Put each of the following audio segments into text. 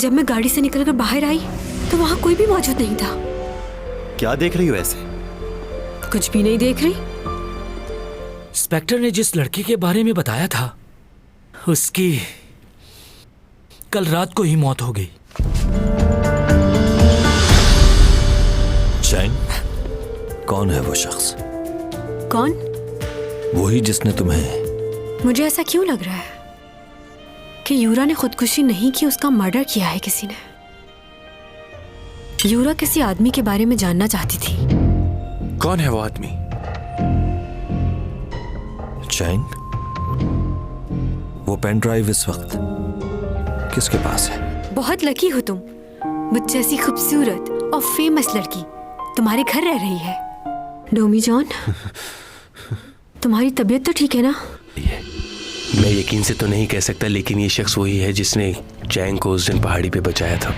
जब मैं गाड़ी से निकलकर बाहर आई तो वहाँ कोई भी मौजूद नहीं था। क्या देख रही हो ऐसे? कुछ भी नहीं देख रही। इंस्पेक्टर ने जिस लड़के के बारे में बताया था उसकी कल रात को ही मौत हो गई। चैंग, कौन है वो शख्स? कौन? वही जिसने तुम्हें। मुझे ऐसा क्यों लग रहा है कि यूरा ने खुदकुशी नहीं की, उसका मर्डर किया है किसी ने। यूरा किसी आदमी के बारे में जानना चाहती थी। कौन है वो आदमी? चैंग, वो पेन ड्राइव इस वक्त किसके पास है? बहुत लकी हो तुम, मुझ जैसी खूबसूरत और फेमस लड़की तुम्हारे घर रह रही है। डोमी जॉन, तुम्हारी तबीयत तो ठीक है ना? मैं यकीन से तो नहीं कह सकता, लेकिन ये शख्स वही है जिसने चैंग को उस दिन पहाड़ी पे बचाया था।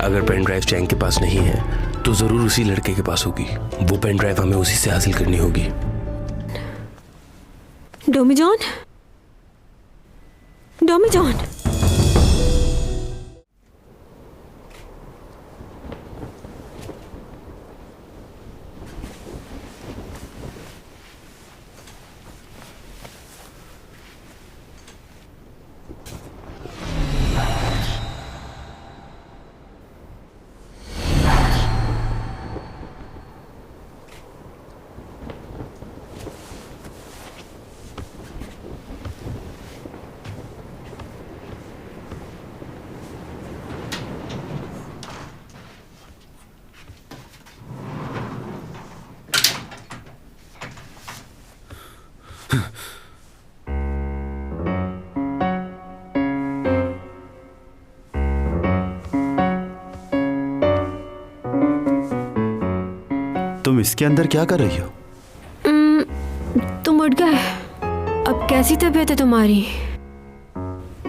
अगर पेन ड्राइव चैंग के पास नहीं है तो जरूर उसी लड़के के पास होगी। वो पेन ड्राइव हमें उसी से हासिल करनी होगी। डोमी जॉन, डोमी जॉन। तुम इसके अंदर क्या कर रही हो? तुम उठ गए। अब कैसी तबीयत है तुम्हारी?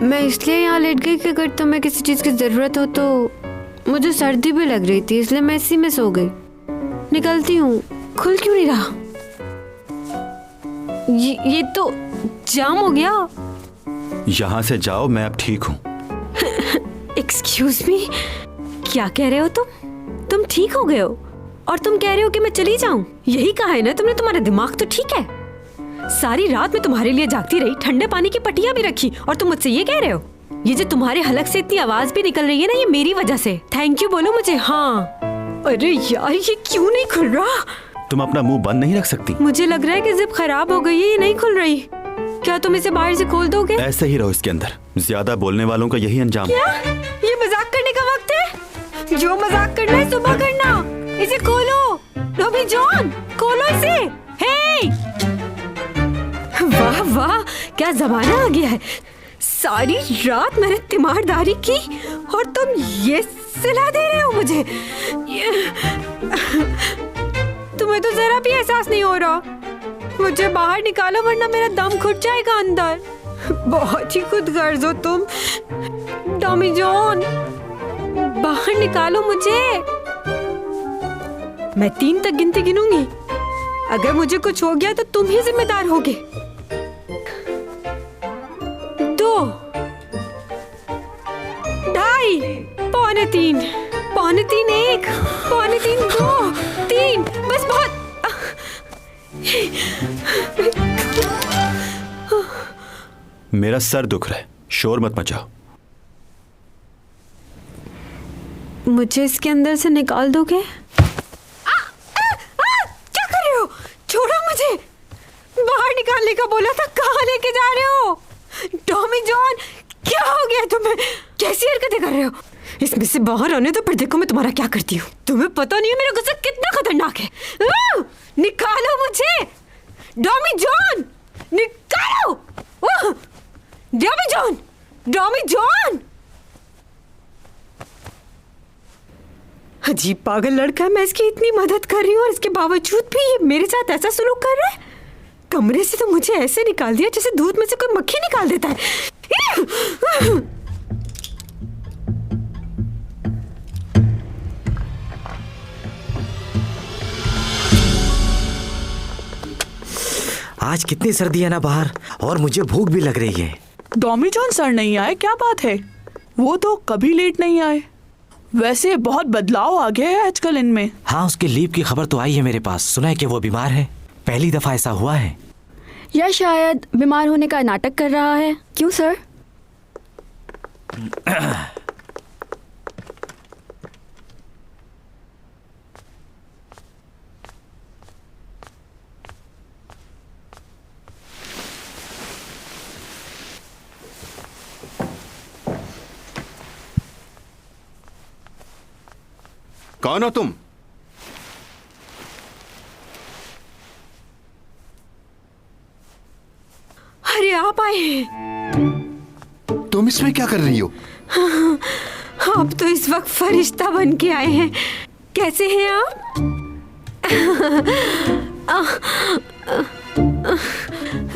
मैं इसलिए यहाँ लेट गई कि अगर तुम्हें किसी चीज की जरूरत हो तो। मुझे सर्दी भी लग रही थी इसलिए मैं इसी में सो गई। निकलती हूँ। खुल क्यों नहीं रहा? ये तो जाम हो गया। यहाँ से जाओ, मैं अब ठीक हूँ। एक्सक्यूज मी, क्या कह रहे हो तुम? तुम ठीक हो गए हो और तुम कह रहे हो कि मैं चली जाऊं? यही कहा है ना तुमने? तुम्हारा दिमाग तो ठीक है। सारी रात मैं तुम्हारे लिए जागती रही, ठंडे पानी की पट्टियां भी रखी, और तुम मुझसे ये कह रहे हो? ये जो तुम्हारे हलक से इतनी आवाज भी निकल रही है ना, ये मेरी वजह से। थैंक यू बोलो मुझे। हाँ। अरे यार, ये क्यों नहीं खुल रहा? तुम अपना मुंह बंद नहीं रख सकती? मुझे लग रहा है कि जिप खराब हो गई है, ये नहीं खुल रही। क्या तुम इसे बाहर से खोल दोगे? ऐसे ही रहो इसके अंदर। ज्यादा बोलने वालों का यही अंजाम। क्या ये मजाक करने का वक्त है? जो मजाक करना है सुबह करना। इसे खोलो डोमी जॉन, खोलो इसे। हे! वाह वाह, क्या जमाना आ गया है। सारी रात मैंने तीमारदारी की और तुम ये सलाह दे रहे हो मुझे? तुम्हें तो जरा भी एहसास नहीं हो रहा। मुझे बाहर निकालो वरना मेरा दम घुट जाएगा अंदर। बहुत ही खुदगर्ज हो तुम डोमी जॉन। बाहर निकालो मुझे। मैं 3 तक गिनती गिनूंगी। अगर मुझे कुछ हो गया तो तुम ही जिम्मेदार होगे। 2, 2.5, पौने 3, पौने 3, 1, पौने 3, 2, 3। बस बहुत। मेरा सर दुख रहा है, शोर मत मचाओ। मुझे इसके अंदर से निकाल दोगे? क्या कर रहे हो? छोड़ो मुझे। बाहर निकालने का बोला था, कहाँ लेके जा रहे हो? टॉमी जॉन, क्या हो गया तुम्हें? कैसी हरकतें कर रहे हो? इसमें से बाहर आने दो, फिर देखो मैं तुम्हारा क्या करती हूँ। तुम्हें पता नहीं है मेरा गुस्सा कितना खतरनाक है। निकालो मुझे डॉमी जॉन, निकालो। डॉमी जॉन, डॉमी जॉन। अजीब पागल लड़का है। मैं इसकी इतनी मदद कर रही हूँ और इसके बावजूद भी ये मेरे साथ ऐसा सलूक कर रहा है। कमरे से तो मुझे ऐसे निकाल दिया जैसे दूध में से कोई मक्खी निकाल देता है। आज कितनी सर्दी है ना बाहर, और मुझे भूख भी लग रही है। डॉमी जॉन सर नहीं आए, क्या बात है? वो तो कभी लेट नहीं आए। वैसे बहुत बदलाव आ गया है आजकल इनमें। हाँ, उसके लीव की खबर तो आई है मेरे पास। सुना है कि वो बीमार है। पहली दफा ऐसा हुआ है। या शायद बीमार होने का नाटक कर रहा है। क्यों सर? कौन हो तुम? अरे आप आए हैं। तुम इसमें क्या कर रही हो? आप तो इस वक्त फरिश्ता बन के आए हैं। कैसे हैं आप?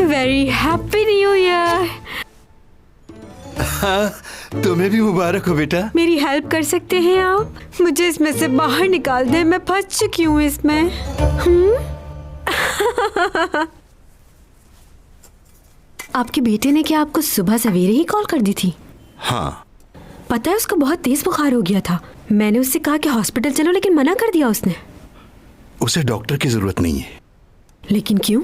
Very happy new year. तुम्हें भी मुबारक हो बेटा। मेरी हेल्प कर सकते हैं आप? मुझे इसमें से बाहर निकाल दें, मैं फंस चुकी हूँ इसमें। आपके बेटे ने क्या आपको सुबह सवेरे ही कॉल कर दी थी? हाँ। पता है उसको बहुत तेज बुखार हो गया था। मैंने उससे कहा कि हॉस्पिटल चलो, लेकिन मना कर दिया उसने। उसे डॉक्टर की जरूरत नहीं है। लेकिन क्यों?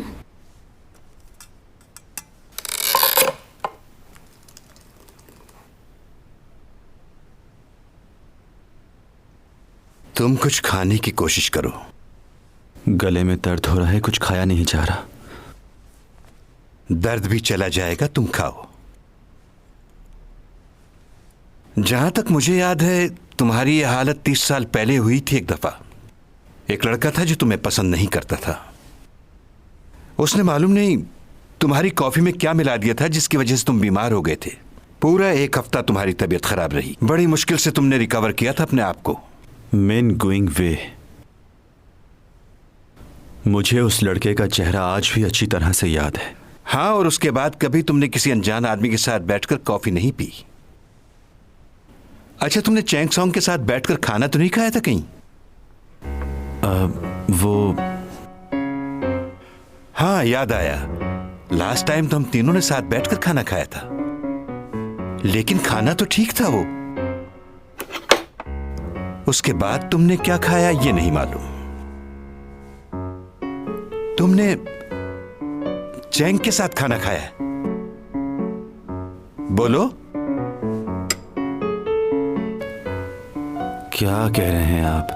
तुम कुछ खाने की कोशिश करो। गले में दर्द हो रहा है, कुछ खाया नहीं जा रहा। दर्द भी चला जाएगा, तुम खाओ। जहां तक मुझे याद है तुम्हारी ये हालत 30 साल पहले हुई थी एक दफा। एक लड़का था जो तुम्हें पसंद नहीं करता था। उसने मालूम नहीं तुम्हारी कॉफी में क्या मिला दिया था जिसकी वजह से तुम बीमार हो गए थे। पूरा एक हफ्ता तुम्हारी तबीयत खराब रही। बड़ी मुश्किल से तुमने रिकवर किया था अपने आप को। मेन गोइंग वे। मुझे उस लड़के का चेहरा आज भी अच्छी तरह से याद है। हाँ, और उसके बाद कभी तुमने किसी अनजान आदमी के साथ बैठकर कॉफी नहीं पी। अच्छा, तुमने चैंग सॉन्ग के साथ बैठकर खाना तो नहीं खाया था कहीं? वो हाँ, याद आया। लास्ट टाइम तो हम तीनों ने साथ बैठकर खाना खाया था, लेकिन खाना तो ठीक था वो। उसके बाद तुमने क्या खाया ये नहीं मालूम। तुमने चैंग के साथ खाना खाया है? बोलो। क्या कह रहे हैं आप?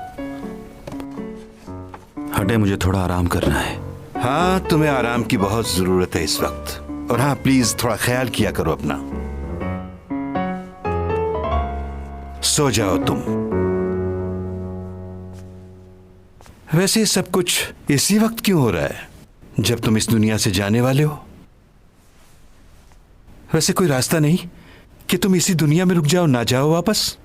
हटे, मुझे थोड़ा आराम करना है। हाँ, तुम्हें आराम की बहुत जरूरत है इस वक्त। और हाँ, प्लीज थोड़ा ख्याल किया करो अपना। सो जाओ तुम। वैसे सब कुछ इसी वक्त क्यों हो रहा है जब तुम इस दुनिया से जाने वाले हो? वैसे कोई रास्ता नहीं कि तुम इसी दुनिया में रुक जाओ, ना जाओ वापस?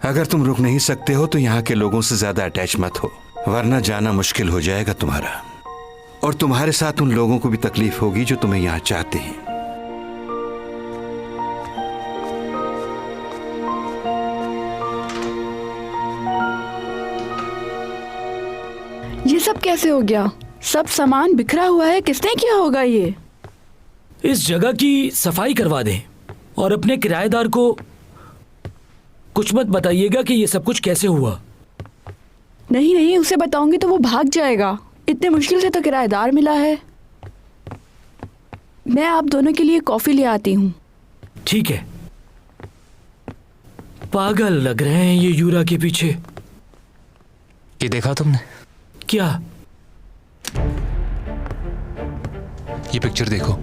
अगर तुम रुक नहीं सकते हो तो यहां के लोगों से ज्यादा अटैच मत हो, वरना जाना मुश्किल हो जाएगा तुम्हारा। और तुम्हारे साथ उन लोगों को भी तकलीफ होगी जो तुम्हें यहां चाहते हैं। ये सब कैसे हो गया? सब सामान बिखरा हुआ है। किसने किया होगा ये? इस जगह की सफाई करवा दें और अपने किराएदार को कुछ मत बताइएगा कि ये सब कुछ कैसे हुआ। नहीं नहीं, उसे बताऊंगी तो वो भाग जाएगा। इतने मुश्किल से तो किराएदार मिला है। मैं आप दोनों के लिए कॉफी ले आती हूँ। ठीक है। पागल लग रहे हैं ये यूरा के पीछे। ये देखा तुमने? क्या? ये पिक्चर देखो।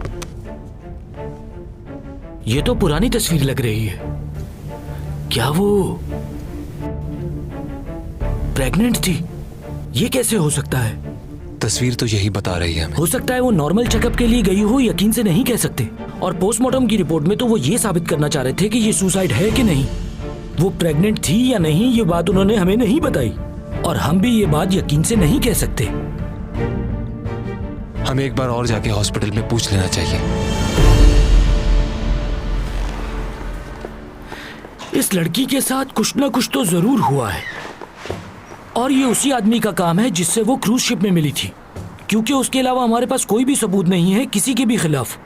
ये तो पुरानी तस्वीर लग रही है। क्या वो प्रेग्नेंट थी? ये कैसे हो सकता है? तस्वीर तो यही बता रही है हमें। हो सकता है वो नॉर्मल चेकअप के लिए गई हो, यकीन से नहीं कह सकते। और पोस्टमार्टम की रिपोर्ट में तो वो ये साबित करना चाह रहे थे कि ये सुसाइड है कि नहीं। वो प्रेग्नेंट थी या नहीं ये बात उन्होंने हमें नहीं बताई, और हम भी ये बात यकीन से नहीं कह सकते। हमें एक बार और जाके हॉस्पिटल में पूछ लेना चाहिए। इस लड़की के साथ कुछ ना कुछ तो जरूर हुआ है, और ये उसी आदमी का काम है जिससे वो क्रूज शिप में मिली थी, क्योंकि उसके अलावा हमारे पास कोई भी सबूत नहीं है किसी के भी खिलाफ।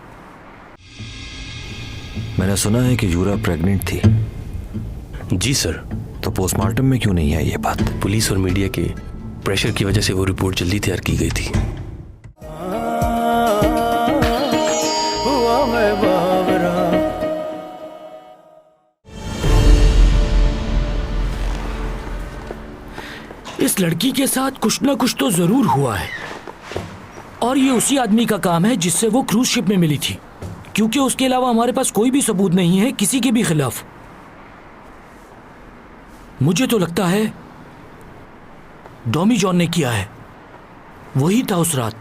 मैंने सुना है कि यूरा प्रेग्नेंट थी। जी सर। तो पोस्टमार्टम में क्यों नहीं आई ये बात? पुलिस और मीडिया के प्रेशर की वजह से वो रिपोर्ट जल्दी तैयार की गई थी। इस लड़की के साथ कुछ ना कुछ तो जरूर हुआ है, और ये उसी आदमी का काम है जिससे वो क्रूज शिप में मिली थी, क्योंकि उसके अलावा हमारे पास कोई भी सबूत नहीं है किसी के भी खिलाफ। मुझे तो लगता है डॉमी जॉन ने किया है। वही था उस रात।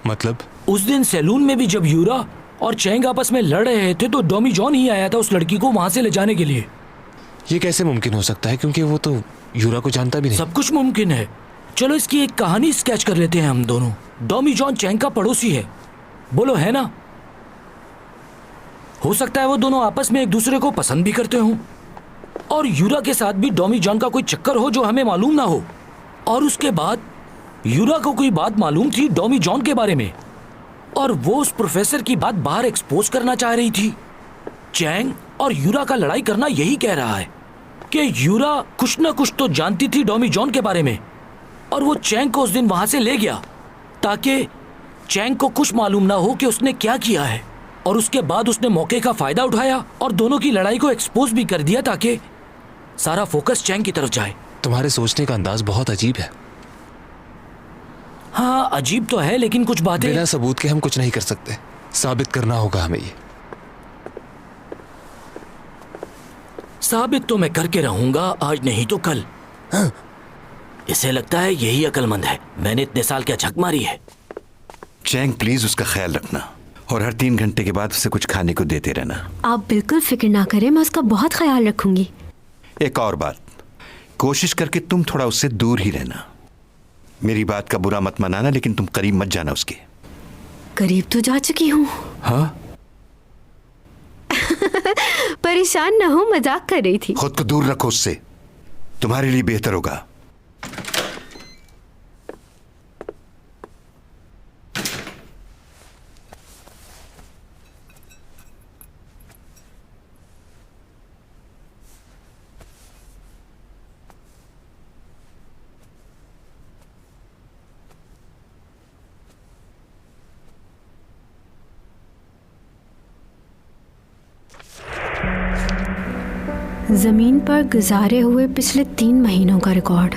मतलब? उस दिन सैलून में भी जब यूरा और चैंग आपस में लड़ रहे थे तो डॉमी जॉन ही आया था उस लड़की को वहां से ले जाने के लिए। ये कैसे मुमकिन हो सकता है, क्योंकि वो तो यूरा को जानता भी नहीं। सब कुछ मुमकिन है। चलो इसकी एक कहानी स्केच कर लेते हैं हम दोनों। डॉमी जॉन चैंग का पड़ोसी है, बोलो है ना? हो सकता है वो दोनों आपस में एक दूसरे को पसंद भी करते हों, और यूरा के साथ भी डॉमी जॉन का कोई चक्कर हो जो हमें मालूम ना हो। और उसके बाद यूरा को कोई बात मालूम थी डॉमी जॉन के बारे में, और वो उस प्रोफेसर की बात बाहर एक्सपोज करना चाह रही थी। चैंग और यूरा का लड़ाई करना यही कह रहा है कि यूरा कुछ ना कुछ तो जानती थी डॉमी जॉन के बारे में, और वो चैंग को उस दिन वहां से ले गया ताकि चैंग को कुछ मालूम ना हो कि उसने क्या किया है। और उसके बाद उसने मौके का फायदा उठाया और दोनों की लड़ाई को एक्सपोज भी कर दिया ताकि सारा फोकस चैंग की तरफ जाए। तुम्हारे सोचने का अंदाज बहुत अजीब है। हाँ अजीब तो है, लेकिन कुछ बातें बिना सबूत के हम कुछ नहीं कर सकते। साबित करना होगा हमें ये। साबित तो मैं करके रहूंगा, आज नहीं तो कल। हाँ। इसे लगता है यही अक्लमंद है। मैंने इतने साल क्या झक मारी है। चैंग प्लीज उसका ख्याल रखना, और हर 3 घंटे के बाद उसे कुछ खाने को देते रहना। आप बिल्कुल फिक्र ना करें, मैं उसका बहुत ख्याल रखूंगी। एक और बात, कोशिश करके तुम थोड़ा उससे दूर ही रहना। मेरी बात का बुरा मत मनाना, लेकिन तुम करीब मत जाना उसके। करीब तो जा चुकी हूँ। हाँ? परेशान ना हो, मजाक कर रही थी। खुद को दूर रखो उससे, तुम्हारे लिए बेहतर होगा। जमीन पर गुजारे हुए पिछले 3 महीनों का रिकॉर्ड।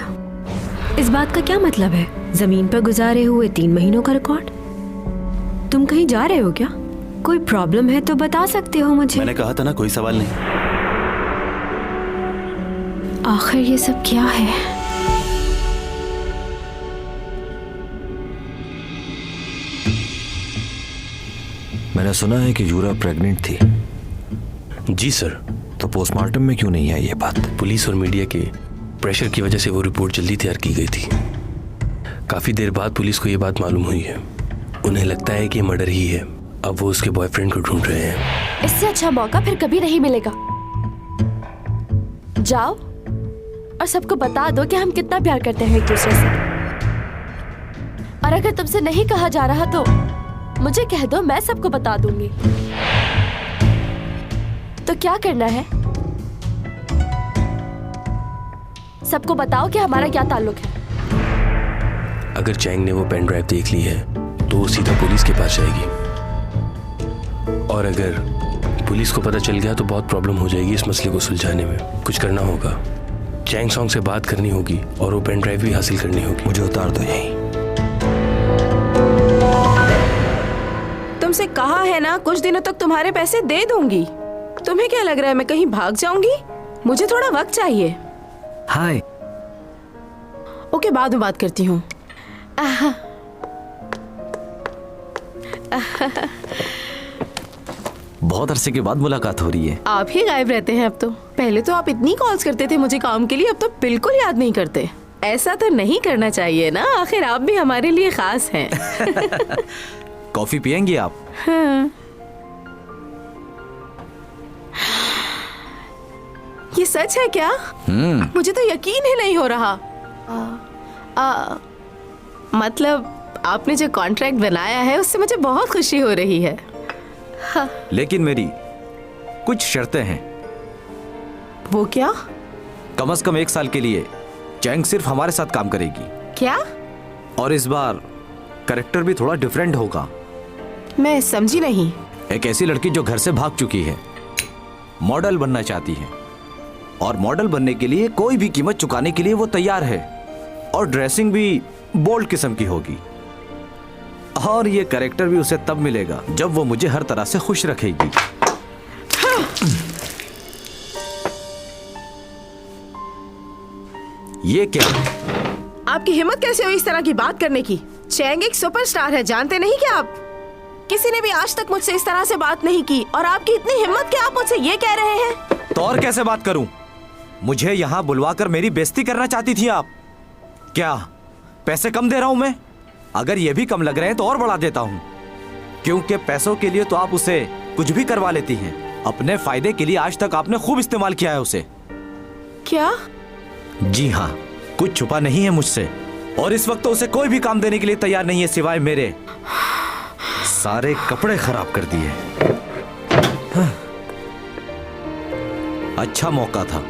इस बात का क्या मतलब है? जमीन पर गुजारे हुए 3 महीनों का रिकॉर्ड? तुम कहीं जा रहे हो क्या? कोई प्रॉब्लम है तो बता सकते हो मुझे। मैंने कहा था ना, कोई सवाल नहीं। आखिर ये सब क्या है? मैंने सुना है कि यूरा प्रेग्नेंट थी। जी सर। तो पोस्टमार्टम में क्यों नहीं आई ये बात? पुलिस और मीडिया के प्रेशर की वजह से वो रिपोर्ट जल्दी तैयार की गई थी। काफी देर बाद पुलिस को ये बात मालूम हुई है। उन्हें लगता है कि मर्डर ही है। अब वो उसके बॉयफ्रेंड को ढूंढ रहे हैं। इससे अच्छा मौका फिर कभी नहीं मिलेगा। जाओ और सबको बता दो कि हम कितना प्यार करते हैं एक दूसरे से। और अगर तुमसे नहीं कहा जा रहा तो मुझे कह दो, मैं सबको बता दूंगी। तो क्या करना है? सबको बताओ कि हमारा क्या ताल्लुक है। अगर चैंग ने वो पेन ड्राइव देख ली है तो वो सीधा पुलिस के पास जाएगी, और अगर पुलिस को पता चल गया तो बहुत प्रॉब्लम हो जाएगी इस मसले को सुलझाने में। कुछ करना होगा। चैंग सॉन्ग से बात करनी होगी और वो पेन ड्राइव भी हासिल करनी होगी। मुझे उतार दो यहीं। तुमसे कहा है ना, कुछ दिनों तक तुम्हारे पैसे दे दूंगी। तुम्हें क्या लग रहा है मैं कहीं भाग जाऊंगी? मुझे थोड़ा वक्त चाहिए। हाय। ओके, बाद में बात करती हूँ। बहुत अरसे के बाद मुलाकात हो रही है। आप ही गायब रहते हैं अब तो। पहले तो आप इतनी कॉल्स करते थे मुझे काम के लिए, अब तो बिल्कुल याद नहीं करते। ऐसा तो नहीं करना चाहिए ना, आखिर आप भी हमारे लिए खास हैं। कॉफी पियेंगी आप? हाँ। ये सच है क्या? मुझे तो यकीन ही नहीं हो रहा। मतलब आपने जो कॉन्ट्रैक्ट बनाया है उससे मुझे बहुत खुशी हो रही है। हाँ। लेकिन मेरी कुछ शर्तें हैं। वो क्या? कम से कम 1 साल के लिए चैंग सिर्फ हमारे साथ काम करेगी। क्या? और इस बार कैरेक्टर भी थोड़ा डिफरेंट होगा। मैं समझी नहीं। एक ऐसी लड़की जो घर से भाग चुकी है, मॉडल बनना चाहती है, और मॉडल बनने के लिए कोई भी कीमत चुकाने के लिए वो तैयार है, और ड्रेसिंग भी बोल्ड किस्म की होगी। और ये कैरेक्टर भी उसे तब मिलेगा जब वो मुझे हर तरह से खुश रखेगी। ये क्या? आपकी हिम्मत कैसे हुई इस तरह की बात करने की? चैंग एक सुपरस्टार है, जानते नहीं क्या आप? किसी ने भी आज तक मुझसे इस तरह से बात नहीं की, और आपकी इतनी हिम्मत कि आप मुझसे ये कह रहे हैं? तो और कैसे बात करूं? मुझे यहाँ बुलवाकर मेरी बेइज्जती करना चाहती थी आप? क्या पैसे कम दे रहा हूं मैं? अगर ये भी कम लग रहे हैं तो और बढ़ा देता हूं, क्योंकि पैसों के लिए तो आप उसे कुछ भी करवा लेती हैं। अपने फायदे के लिए आज तक आपने खूब इस्तेमाल किया है उसे। क्या? जी हाँ, कुछ छुपा नहीं है मुझसे, और इस वक्त तो उसे कोई भी काम देने के लिए तैयार नहीं है सिवाय मेरे। सारे कपड़े खराब कर दिए। अच्छा मौका था,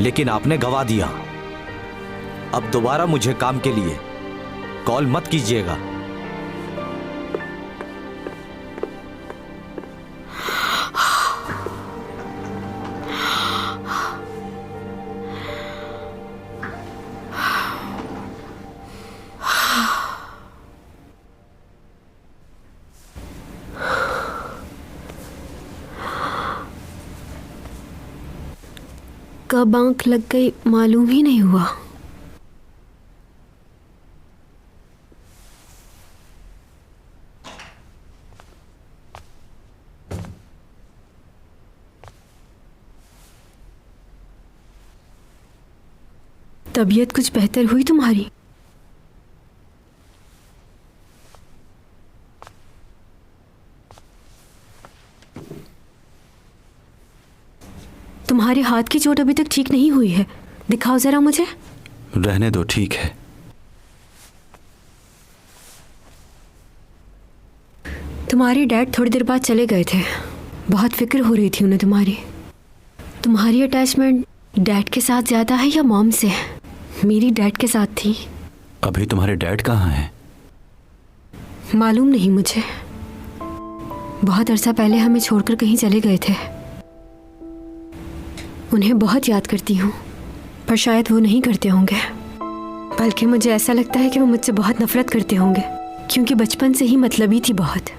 लेकिन आपने गवा दिया। अब दोबारा मुझे काम के लिए कॉल मत कीजिएगा। कब आंख लग गई मालूम ही नहीं हुआ। तबीयत कुछ बेहतर हुई तुम्हारी? तुम्हारे हाथ की चोट अभी तक ठीक नहीं हुई है, दिखाओ जरा मुझे। रहने दो, ठीक है। तुम्हारे डैड थोड़ी देर बाद चले गए थे, बहुत फिक्र हो रही थी उन्हें तुम्हारी। तुम्हारी अटैचमेंट डैड के साथ ज्यादा है या मॉम से? मेरी डैड के साथ थी। अभी तुम्हारे डैड कहाँ हैं? मालूम नहीं मुझे, बहुत अरसा पहले हमें छोड़कर कहीं चले गए थे। उन्हें बहुत याद करती हूँ, पर शायद वो नहीं करते होंगे। बल्कि मुझे ऐसा लगता है कि वो मुझसे बहुत नफरत करते होंगे, क्योंकि बचपन से ही मतलबी थी बहुत।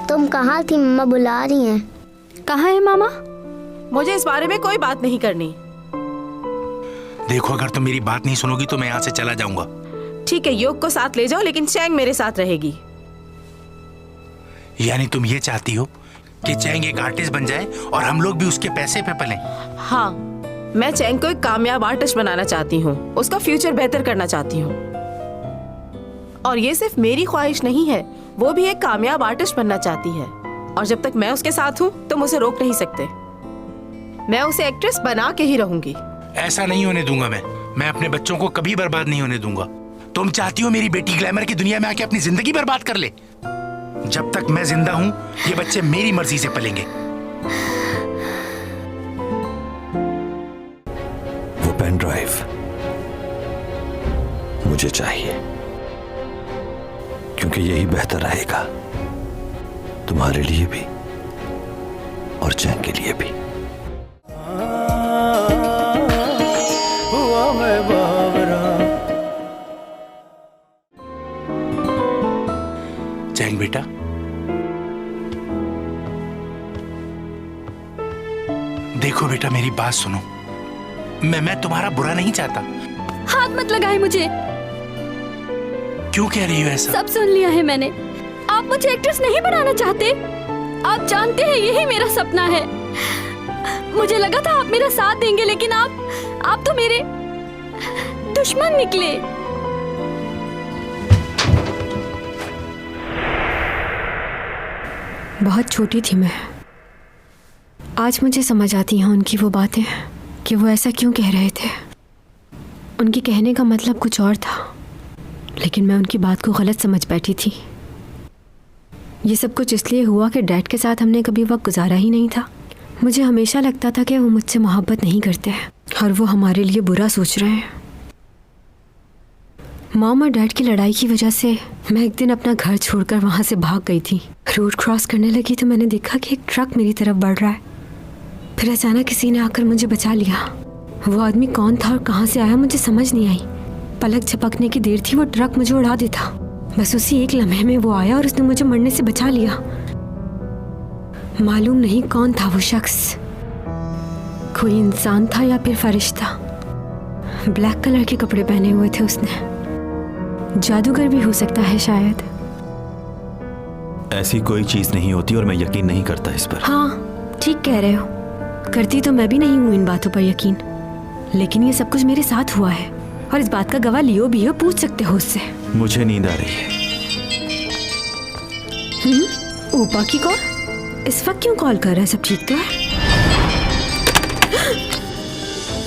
तुम कहाँ थी? मम्मा बुला रही हैं। कहाँ है मामा? मुझे इस बारे में कोई बात नहीं करनी। देखो, अगर तुम मेरी बात नहीं सुनोगी तो मैं यहाँ से चला जाऊंगा। ठीक है, योग को साथ ले जाओ, लेकिन चैंग मेरे साथ रहेगी। यानी तुम ये चाहती हो कि चैंग एक आर्टिस्ट बन जाए और हम लोग भी उसके पैसे पे पलें? हाँ, मैं चैंग को एक कामयाब आर्टिस्ट बनाना चाहती हूँ, उसका फ्यूचर बेहतर करना चाहती हूँ। और ये सिर्फ मेरी ख्वाहिश नहीं है, वो भी एक कामयाब आर्टिस्ट बनना चाहती है। और जब तक मैं उसके साथ हूँ तुम उसे रोक नहीं सकते। मैं उसे एक्ट्रेस बना के ही रहूंगी। ऐसा नहीं होने दूंगा मैं अपने बच्चों को कभी बर्बाद नहीं होने दूंगा। तुम चाहती हो मेरी बेटी ग्लैमर की दुनिया में आके अपनी जिंदगी बर्बाद कर ले? जब तक मैं जिंदा हूं ये बच्चे मेरी मर्जी से पलेंगे। वो पेन ड्राइव मुझे चाहिए, क्योंकि यही बेहतर रहेगा तुम्हारे लिए भी और चैंग के लिए भी। चैंग बेटा, देखो बेटा, मेरी बात सुनो। मैं तुम्हारा बुरा नहीं चाहता। हाथ मत लगाए मुझे। क्यों कह रही हो ऐसा? सब सुन लिया है मैंने। आप मुझे एक्ट्रेस नहीं बनाना चाहते। आप जानते हैं यही मेरा सपना है। मुझे लगा था आप मेरा साथ देंगे, लेकिन आप तो मेरे दुश्मन निकले। बहुत छोटी थी मैं, आज मुझे समझ आती हैं उनकी वो बातें कि वो ऐसा क्यों कह रहे थे। उनके कहने का मतलब कुछ और था, लेकिन मैं उनकी बात को गलत समझ बैठी थी। ये सब कुछ इसलिए हुआ कि डैड के साथ हमने कभी वक्त गुजारा ही नहीं था। मुझे हमेशा लगता था कि वो मुझसे मोहब्बत नहीं करते हैं और वो हमारे लिए बुरा सोच रहे हैं। मॉम और डैड की लड़ाई की वजह से मैं एक दिन अपना घर छोड़कर वहाँ से भाग गई थी। रोड क्रॉस करने लगी तो मैंने देखा कि एक ट्रक मेरी तरफ बढ़ रहा है। फिर अचानक किसी ने आकर मुझे बचा लिया। वो आदमी कौन था और कहाँ से आया मुझे समझ नहीं आई। पलक झपकने की देर थी, वो ट्रक मुझे उड़ा देता। बस उसी एक लम्हे में वो आया और उसने मुझे मरने से बचा लिया। मालूम नहीं कौन था वो शख्स, कोई इंसान था या फिर फरिश्ता। ब्लैक कलर के कपड़े पहने हुए थे उसने। जादूगर भी हो सकता है शायद। ऐसी कोई चीज नहीं होती और मैं यकीन नहीं करता इस पर। हाँ ठीक कह रहे हो, करती तो मैं भी नहीं हूँ इन बातों पर यकीन, लेकिन ये सब कुछ मेरे साथ हुआ है और इस बात का गवाह लियो भी हो, पूछ सकते हो उससे। मुझे नींद आ रही है। ऊपा की कॉल? इस वक्त क्यों कॉल कर रहा है? सब ठीक तो है?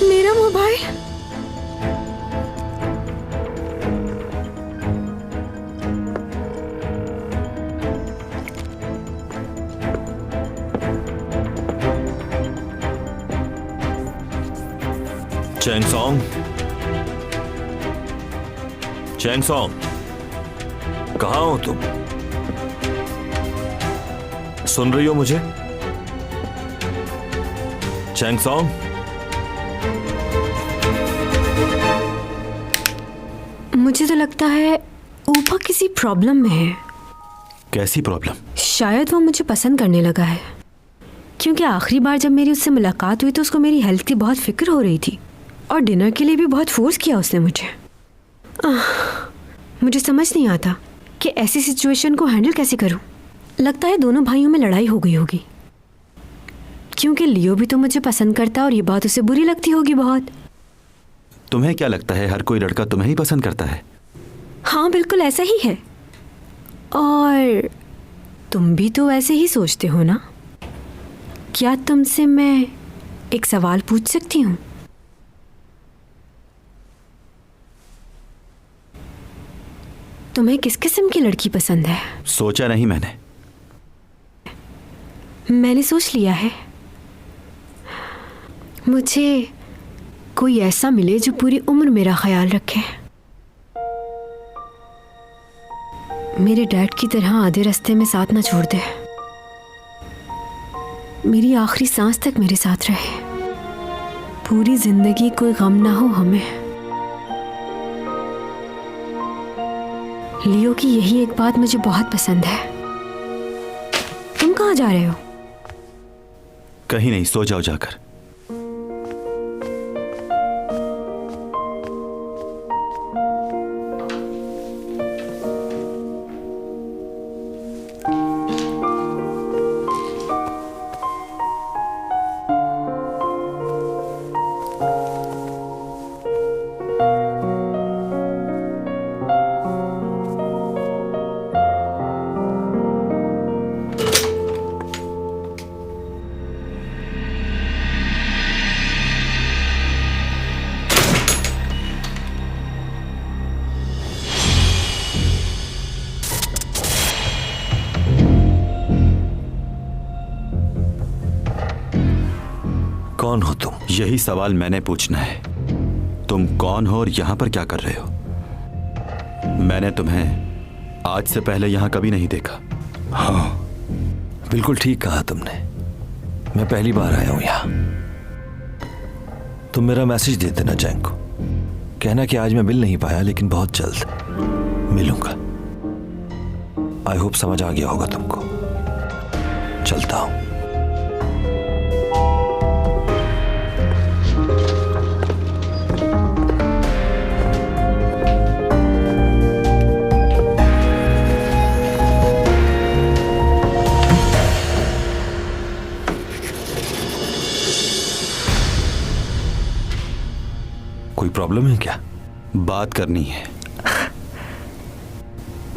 मेरा mobile. Chang Song, Chang Song, कहाँ हो तुम? सुन रही हो मुझे? चैंग सॉन्ग, मुझे तो लगता है ऊपा किसी प्रॉब्लम में है। कैसी प्रॉब्लम? शायद वो मुझे पसंद करने लगा है, क्योंकि आखिरी बार जब मेरी उससे मुलाकात हुई तो उसको मेरी हेल्थ की बहुत फिक्र हो रही थी और डिनर के लिए भी बहुत फोर्स किया उसने मुझे। मुझे समझ नहीं आता कि ऐसी सिचुएशन को हैंडल कैसे करूं। लगता है दोनों भाइयों में लड़ाई हो गई होगी, क्योंकि लियो भी तो मुझे पसंद करता और ये बात उसे बुरी लगती होगी बहुत। तुम्हें क्या लगता है हर कोई लड़का तुम्हें ही पसंद करता है? हाँ बिल्कुल ऐसा ही है। और तुम भी तो ऐसे ही सोचते हो ना? क्या तुमसे मैं एक सवाल पूछ सकती हूँ? तुम्हें किस किस्म की लड़की पसंद है? सोचा नहीं मैंने। मैंने सोच लिया है। मुझे कोई ऐसा मिले जो पूरी उम्र मेरा ख्याल रखे, मेरे डैड की तरह आधे रास्ते में साथ ना छोड़ दे, मेरी आखिरी सांस तक मेरे साथ रहे, पूरी जिंदगी कोई गम ना हो हमें। लियो की यही एक बात मुझे बहुत पसंद है। तुम कहाँ जा रहे हो? कहीं नहीं, सो जाओ जाकर। कौन हो तुम? यही सवाल मैंने पूछना है। तुम कौन हो और यहां पर क्या कर रहे हो? मैंने तुम्हें आज से पहले यहां कभी नहीं देखा। हाँ बिल्कुल ठीक कहा तुमने, मैं पहली बार आया हूं यहां। तुम मेरा मैसेज दे देना चैंग को, कहना कि आज मैं मिल नहीं पाया लेकिन बहुत जल्द मिलूंगा। आई होप समझ आ गया होगा तुमको। चलता हूं। कोई प्रॉब्लम है क्या? बात करनी है।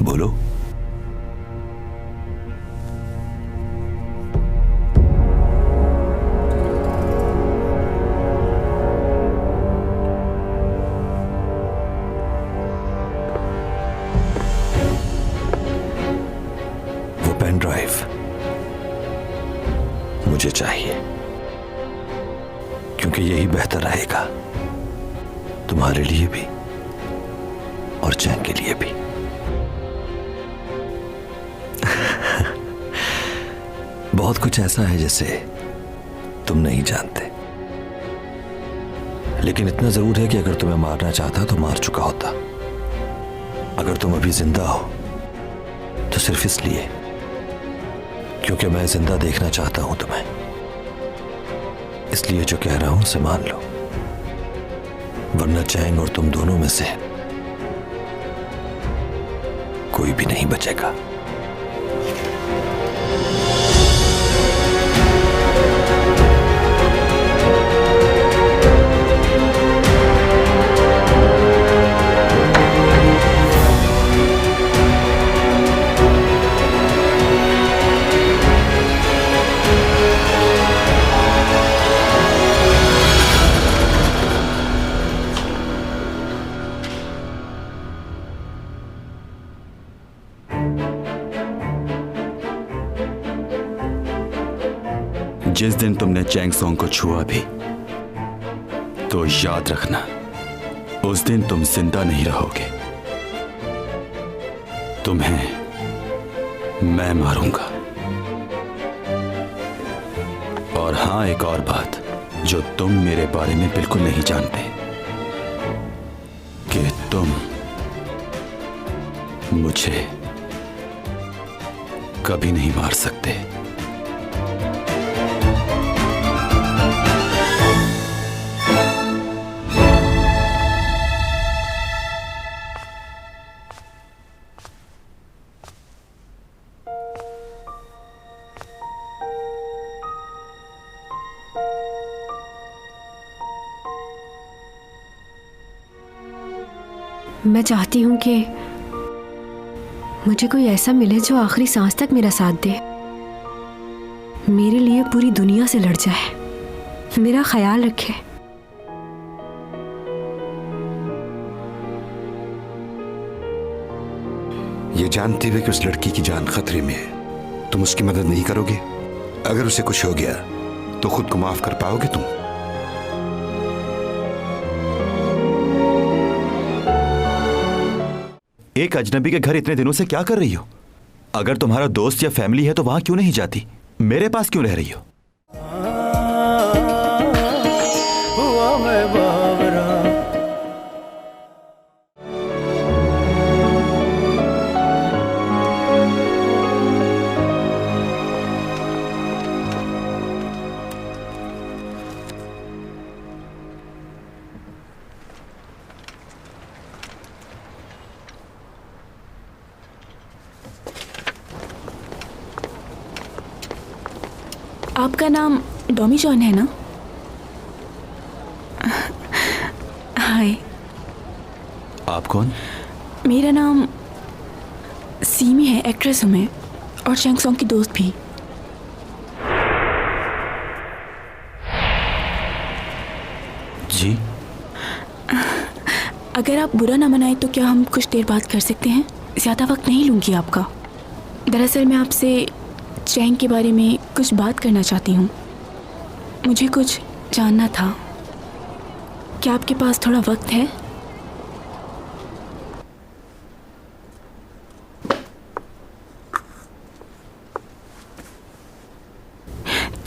बोलो। मुझे चाहिए, क्योंकि यही बेहतर रहेगा तुम्हारे लिए भी और चैंग के लिए भी। बहुत कुछ ऐसा है जिसे तुम नहीं जानते, लेकिन इतना जरूर है कि अगर तुम्हें मारना चाहता तो मार चुका होता। अगर तुम अभी जिंदा हो तो सिर्फ इसलिए क्योंकि मैं जिंदा देखना चाहता हूं तुम्हें। इसलिए जो कह रहा हूं उसे मान लो, वरना चैंग और तुम दोनों में से कोई भी नहीं बचेगा। जिस दिन तुमने चैंग सॉन्ग को छुआ भी तो याद रखना, उस दिन तुम जिंदा नहीं रहोगे। तुम्हें मैं मारूंगा। और हां, एक और बात जो तुम मेरे बारे में बिल्कुल नहीं जानते, कि तुम मुझे कभी नहीं मार सकते। मैं चाहती हूँ कि मुझे कोई ऐसा मिले जो आखिरी सांस तक मेरा साथ दे, मेरे लिए पूरी दुनिया से लड़ जाए, मेरा ख्याल रखे। ये जानते हुए कि उस लड़की की जान खतरे में है, तुम उसकी मदद नहीं करोगे? अगर उसे कुछ हो गया तो खुद को माफ कर पाओगे तुम? एक अजनबी के घर इतने दिनों से क्या कर रही हो? अगर तुम्हारा दोस्त या फैमिली है तो वहां क्यों नहीं जाती? मेरे पास क्यों रह रही हो? आपका नाम डॉमी जॉन है ना? हाय। आप कौन? मेरा नाम सीमी है, एक्ट्रेस हूँ मैं, और चैंग सॉन्ग की दोस्त भी। जी। अगर आप बुरा ना मनाए तो क्या हम कुछ देर बात कर सकते हैं? ज़्यादा वक्त नहीं लूँगी आपका। दरअसल मैं आपसे चैंग के बारे में कुछ बात करना चाहती हूँ। मुझे कुछ जानना था। क्या आपके पास थोड़ा वक्त है?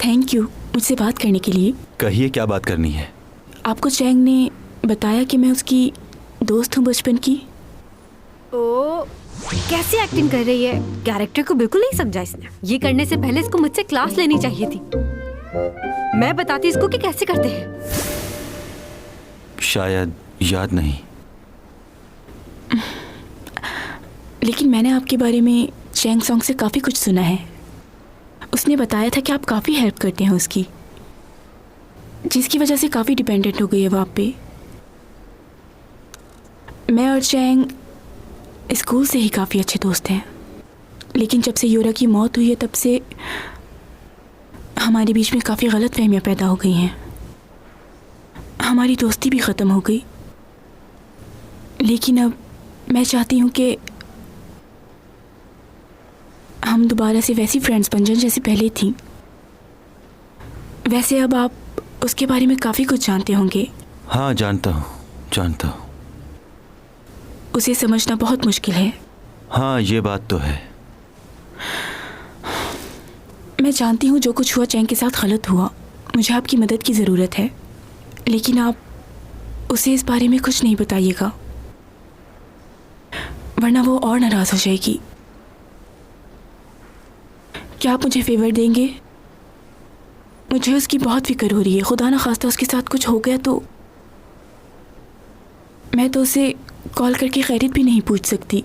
थैंक यू मुझसे बात करने के लिए। कहिए, क्या बात करनी है? आपको चैंग ने बताया कि मैं उसकी दोस्त हूँ बचपन की। ओ, कैसी एक्टिंग कर रही है? कैरेक्टर को बिल्कुल नहीं समझा इसने। ये करने से पहले इसको मुझसे क्लास लेनी चाहिए थी। मैं बताती इसको कि कैसे करते हैं। शायद याद नहीं। लेकिन मैंने आपके बारे में चैंग सॉन्ग से काफ़ी कुछ सुना है। उसने बताया था कि आप काफ़ी हेल्प करते हैं उसकी, जिसकी वजह से काफ़ी डिपेंडेंट हो गई है वो आप पे। मैं और चैंग स्कूल से ही काफ़ी अच्छे दोस्त हैं, लेकिन जब से योरा की मौत हुई है तब से हमारे बीच में काफ़ी गलतफहमियां पैदा हो गई हैं। हमारी दोस्ती भी ख़त्म हो गई। लेकिन अब मैं चाहती हूँ कि हम दोबारा से वैसी फ्रेंड्स बन जाएं जैसे पहले थी। वैसे अब आप उसके बारे में काफ़ी कुछ जानते होंगे। हाँ जानता हूँ, जानता हूँ। उसे समझना बहुत मुश्किल है। हाँ ये बात तो है। मैं जानती हूँ जो कुछ हुआ चैंग के साथ गलत हुआ। मुझे आपकी मदद की ज़रूरत है, लेकिन आप उसे इस बारे में कुछ नहीं बताइएगा, वरना वो और नाराज़ हो जाएगी। क्या आप मुझे फेवर देंगे? मुझे उसकी बहुत फिक्र हो रही है। खुदा ना खास्ता उसके साथ कुछ हो गया तो मैं तो उसे कॉल करके खैरियत भी नहीं पूछ सकती।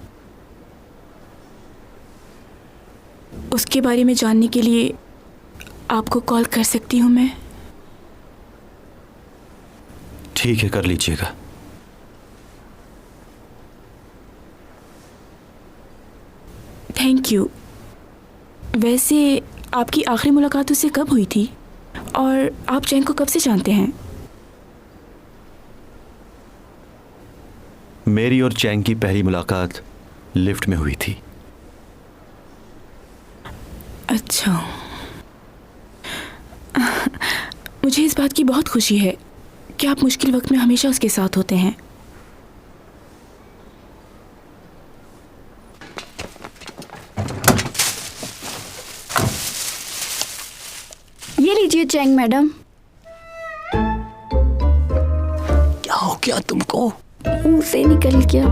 उसके बारे में जानने के लिए आपको कॉल कर सकती हूँ मैं? ठीक है, कर लीजिएगा। Thank you. वैसे आपकी आखिरी मुलाकात उससे कब हुई थी और आप चैंग को कब से जानते हैं? मेरी और चैंग की पहली मुलाकात लिफ्ट में हुई थी। अच्छा, मुझे इस बात की बहुत खुशी है कि आप मुश्किल वक्त में हमेशा उसके साथ होते हैं। ये लीजिए चैंग मैडम। क्या हो गया तुमको? मुंह से निकल गया।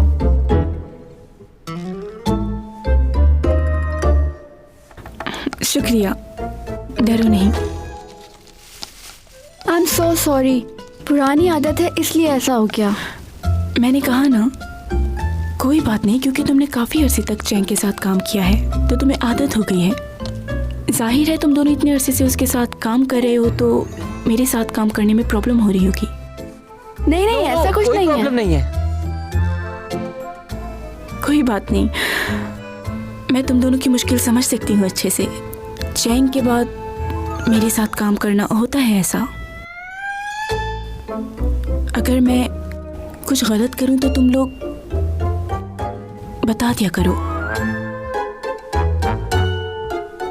शुक्रिया, डरो नहीं। आई एम सो सॉरी, पुरानी आदत है इसलिए ऐसा हो गया। मैंने कहा ना, कोई बात नहीं, क्योंकि तुमने काफ़ी अरसे तक चैंग के साथ काम किया है तो तुम्हें आदत हो गई है। जाहिर है तुम दोनों इतने अरसे से उसके साथ काम कर रहे हो तो मेरे साथ काम करने में प्रॉब्लम हो रही होगी। नहीं नहीं, ऐसा कुछ नहीं है। नहीं है। कोई बात नहीं, मैं तुम दोनों की मुश्किल समझ सकती हूँ अच्छे से। चैंग के बाद मेरे साथ काम करना होता है ऐसा। अगर मैं कुछ गलत करूं तो तुम लोग बता दिया करो।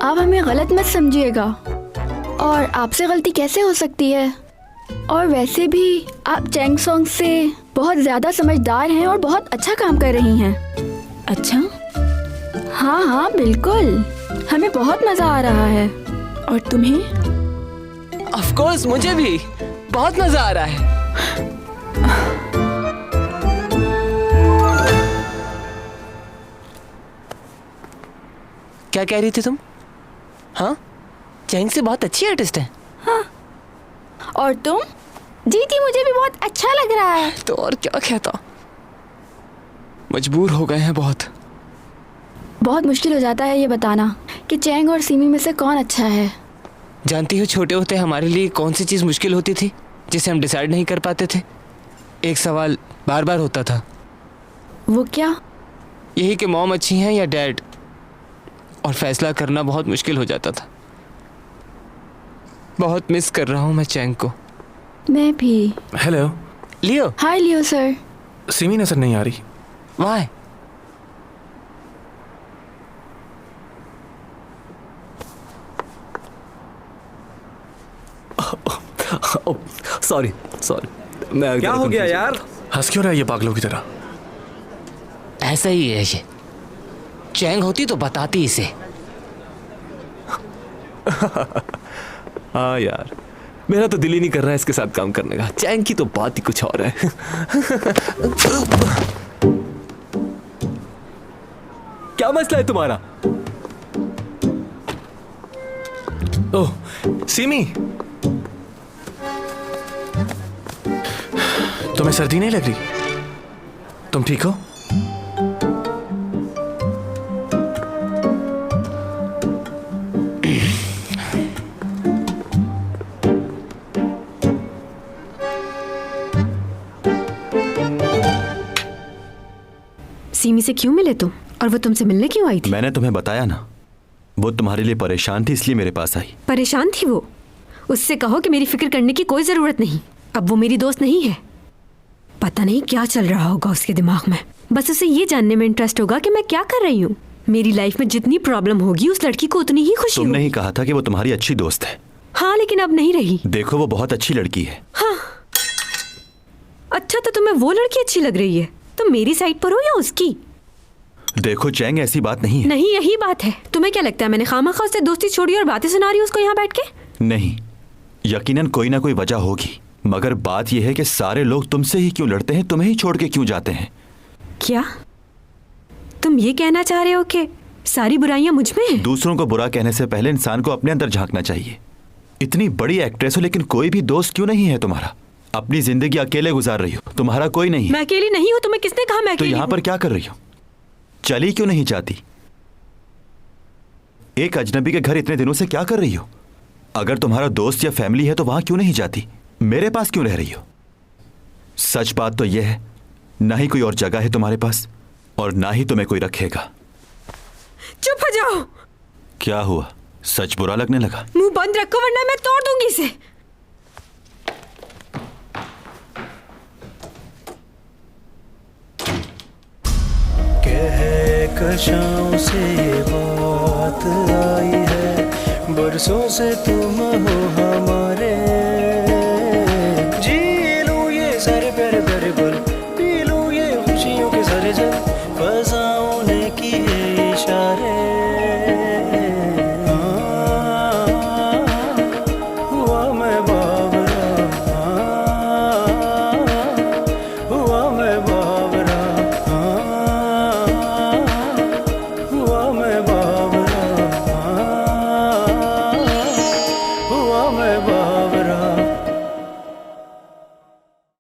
आप हमें गलत मत समझिएगा, और आपसे गलती कैसे हो सकती है? और वैसे भी आप चैंग सॉन्ग से बहुत ज़्यादा समझदार हैं और बहुत अच्छा काम कर रही हैं। अच्छा? हाँ हाँ बिल्कुल, हमें बहुत मज़ा आ रहा है। और तुम्हें? ऑफ कोर्स, मुझे भी बहुत मजा आ रहा है। क्या कह रही थी तुम? हाँ, चैंग से बहुत अच्छी आर्टिस्ट है। हाँ, और तुम? जी जी, मुझे भी बहुत अच्छा लग रहा है। तो और क्या कहता, मजबूर हो गए हैं बहुत। बहुत मुश्किल हो जाता है ये बताना कि चैंग और सीमी में से कौन अच्छा है। जानती हो, छोटे होते हमारे लिए कौन सी चीज़ मुश्किल होती थी जिसे हम डिसाइड नहीं कर पाते थे? एक सवाल बार बार होता था। वो क्या? यही कि मॉम अच्छी हैं या डैड, और फैसला करना बहुत मुश्किल हो जाता था। बहुत मिस कर रहा हूँ मैं चैंग को। मैं भी। हेलो लियो। हाय लियो सर। सिमी नजर नहीं आ रही। वाह, सॉरी सॉरी, मैं क्या हो गया यार? हंस क्यों रहा है ये पागलों की तरह? ऐसा ही है ये। चैंग होती तो बताती इसे। हाँ यार, मेरा तो दिल ही नहीं कर रहा है इसके साथ काम करने का। चैंग की तो बात ही कुछ और है। क्या मसला है तुम्हारा? ओह सिमी, तुम्हें सर्दी नहीं लग रही? तुम ठीक हो? सीमी से क्यों मिले तुम, और वो तुमसे मिलने क्यों आई थी? मैंने तुम्हें बताया ना, वो तुम्हारे लिए परेशान थी इसलिए मेरे पास आई। परेशान थी वो? उससे कहो कि मेरी फिक्र करने की कोई जरूरत नहीं। अब वो मेरी दोस्त नहीं है। पता नहीं क्या चल रहा होगा उसके दिमाग में। बस उसे ये जानने में इंटरेस्ट होगा कि मैं क्या कर रही हूँ। मेरी लाइफ में जितनी प्रॉब्लम होगी उस लड़की को उतनी ही खुशी तुमने होगी। ही कहा था कि वो तुम्हारी अच्छी दोस्त है। हाँ लेकिन अब नहीं रही। देखो वो बहुत अच्छी लड़की है। अच्छा तो तुम्हें वो लड़की अच्छी लग रही है? तुम मेरी साइड पर हो या उसकी? देखो चैंग, ऐसी बात नहीं है। नहीं, यही बात है। तुम्हें क्या लगता है मैंने खामखा उससे दोस्ती छोड़ी और बातें सुना रही हूँ उसको यहाँ बैठ के? नहीं, यकीनन कोई ना कोई वजह होगी, मगर बात यह है कि सारे लोग तुमसे ही क्यों लड़ते हैं, तुम्हें ही छोड़ के क्यों जाते हैं? क्या तुम ये कहना चाह रहे हो कि सारी बुराइयां मुझ में हैं? दूसरों को बुरा कहने से पहले इंसान को अपने अंदर झांकना चाहिए। इतनी बड़ी एक्ट्रेस हो लेकिन कोई भी दोस्त क्यों नहीं है तुम्हारा? अपनी जिंदगी अकेले गुजार रही हो, तुम्हारा कोई नहीं है। मैं अकेली नहीं हूँ। तुम्हें किसने कहा मैं तो अकेली यहाँ हूँ? पर क्या कर रही हो? चली क्यों नहीं जाती? एक अजनबी के घर इतने दिनों से क्या कर रही हो? अगर तुम्हारा दोस्त या फैमिली है तो वहां क्यों नहीं जाती? मेरे पास क्यों रह रही हो? सच बात तो यह है, ना ही कोई और जगह है तुम्हारे पास और ना ही तुम्हें कोई रखेगा। चुप हो जाओ। क्या हुआ, सच बुरा लगने लगा? मुंह बंद रखो वरना मैं तोड़ दूंगी इसे। कशाओं से बात आई है, बरसों से तुम हो हमारे